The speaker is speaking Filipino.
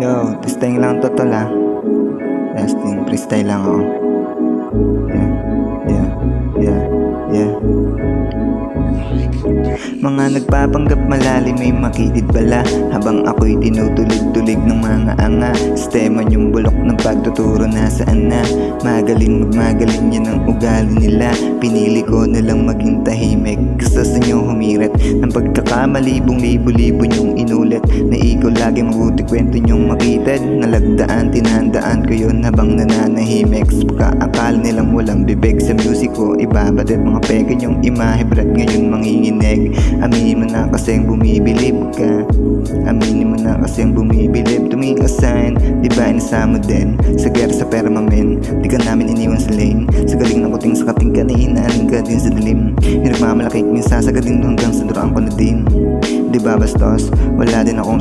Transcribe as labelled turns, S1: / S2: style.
S1: Yo, testing lang to tol ah. Testing, freestyle lang ako. Yeah, yeah, yeah. Mga nagpapanggap malalim may makitid bala, habang ako'y tinutulig-tulig ng mga anga. Sistema yung bulok ng pagtuturo nasaan na. Magaling yan ang ugali nila. Pinili ko na lang maging tahimik. Gusto sa inyo humirit ng pagkakamali, libo-libo yung inulit. Na ikaw lagi mabuti kwento nyong makitid. Nalagdaan, tinandaan ko yun habang nananahimik. Akala nilang walang bibig sa music ko, ibabatit mga peke yung imahe, brad ngayon manginginig. Aminin mo na kasing bumibilib ka. Aminin mo na kasing bumibilib. Tumingin ka sign, di ba inasama din sa gera sa permamen. Di ka namin iniwan sa lane. Sa galing ng kuting sa kating kanainan ka din sa dilim. Yung nagmamalaki minsan sa gading hanggang sa duraan ko na din. Di ba bastos? Wala din akong